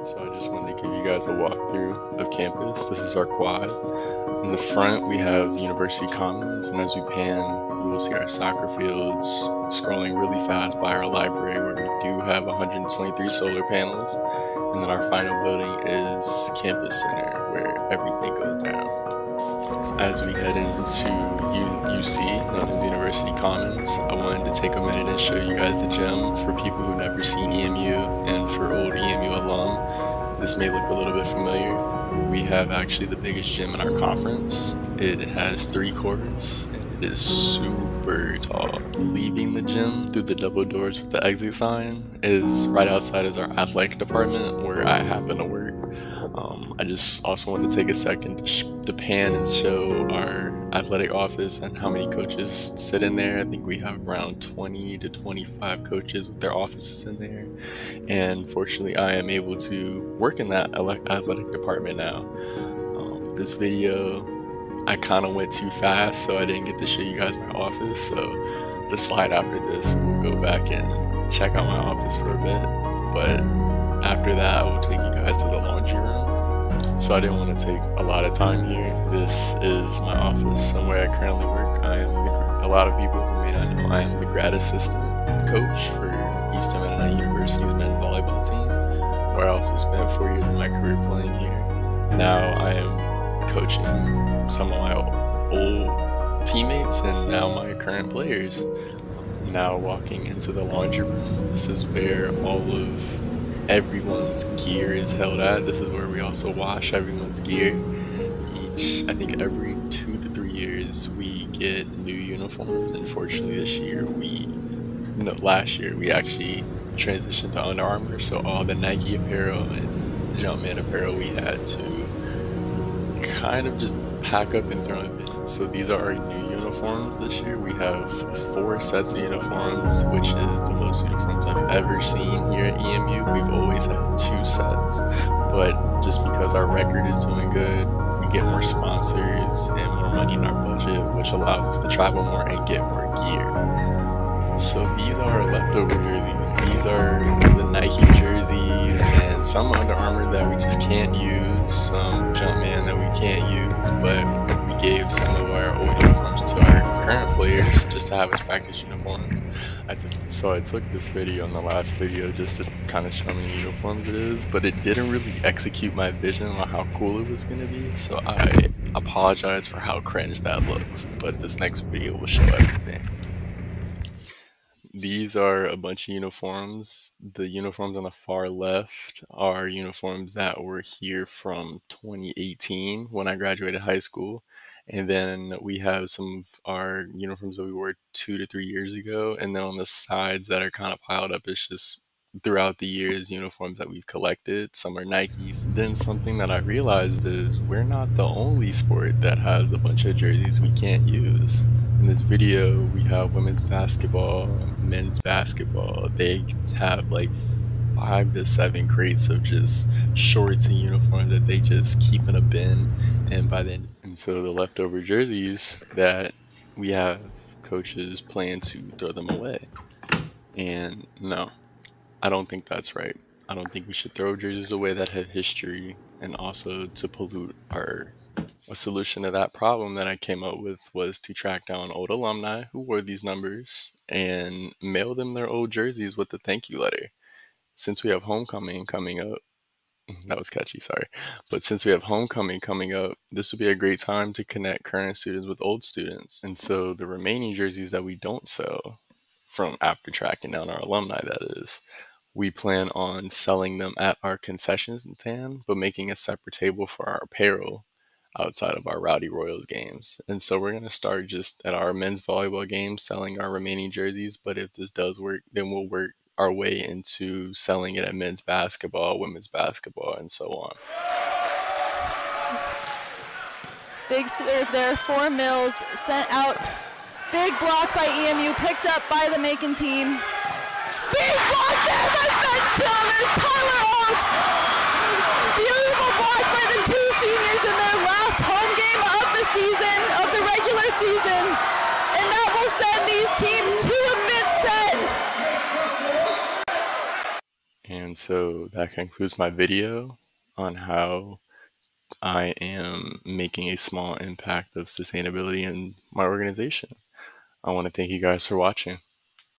So I just wanted to give you guys a walkthrough of campus. This is our quad. In the front we have University Commons, and as we pan, you will see our soccer fields. Scrolling really fast by our library, where we do have 123 solar panels. And then our final building is Campus Center, where everything goes down. So as we head into UC, known as University Commons, I wanted to take a minute and show you guys the gym for people who've never seen EMU, and for old EMU alum, this may look a little bit familiar. We have actually the biggest gym in our conference. It has 3 courts, and it is super tall. Leaving the gym through the double doors with the exit sign is right outside is our athletic department, where I happen to work. I just also want to take a second to pan and show our athletic office and how many coaches sit in there. I think we have around 20 to 25 coaches with their offices in there. And fortunately, I am able to work in that athletic department now. This video, I kind of went too fast, so I didn't get to show you guys my office. So the slide after this, we'll go back and check out my office for a bit. But after that, I will take you guys to the laundry room. So I didn't want to take a lot of time here. This is my office, somewhere I currently work. I am a lot of people who may not know, I am the grad assistant coach for Eastern Mennonite University's men's volleyball team, where I also spent 4 years of my career playing here. Now I am coaching some of my old teammates and now my current players. Now walking into the laundry room, this is where all of everyone's gear is held at. This is where we also wash everyone's gear. I think every 2 to 3 years we get new uniforms. Unfortunately last year we actually transitioned to Under Armour, so all the Nike apparel and Jumpman apparel we had to kind of just pack up and throw in. So these are our new uniforms this year. We have 4 sets of uniforms, which is the most uniforms I've ever seen here at EMU. We've always had 2 sets, but just because our record is doing good, we get more sponsors and more money in our budget, which allows us to travel more and get more gear. So these are our leftover jerseys. These are the Nike jerseys and some Under Armour that we just can't use, some Jumpman that we can't use, but we gave some of our old uniforms to our current players just to have as practice uniforms. So I took this video in the last video just to kind of show how many uniforms it is, but it didn't really execute my vision on how cool it was going to be, so I apologize for how cringe that looks, but this next video will show everything. These are a bunch of uniforms. The uniforms on the far left are uniforms that were here from 2018 when I graduated high school. And then we have some of our uniforms that we wore 2 to 3 years ago. And then on the sides that are kind of piled up, it's just throughout the years uniforms that we've collected. Some are Nikes. Then something that I realized is we're not the only sport that has a bunch of jerseys we can't use. In this video, we have women's basketball, men's basketball. They have like 5 to 7 crates of just shorts and uniforms that they just keep in a bin, and so the leftover jerseys that we have, coaches plan to throw them away. And no, I don't think that's right. I don't think we should throw jerseys away that have history, and also to pollute a solution to that problem that I came up with was to track down old alumni who wore these numbers and mail them their old jerseys with a thank you letter. Since we have homecoming coming up, that was catchy, sorry. But since we have homecoming coming up, this would be a great time to connect current students with old students. And so the remaining jerseys that we don't sell, from after tracking down our alumni that is, we plan on selling them at our concession stand, but making a separate table for our apparel outside of our Rowdy Royals games. And so we're going to start just at our men's volleyball games selling our remaining jerseys, but if this does work, then we'll work our way into selling it at men's basketball, women's basketball, and so on. Big serve there, 4 Mills, sent out. Big block by EMU, picked up by the Macon team. Big block there by Ben Chill, there's Tyler Oaks. Beautiful block by the 2 seniors in their last home game of the season, of the regular season. And that will send these teams to a 5th set. And so that concludes my video on how I am making a small impact of sustainability in my organization. I want to thank you guys for watching.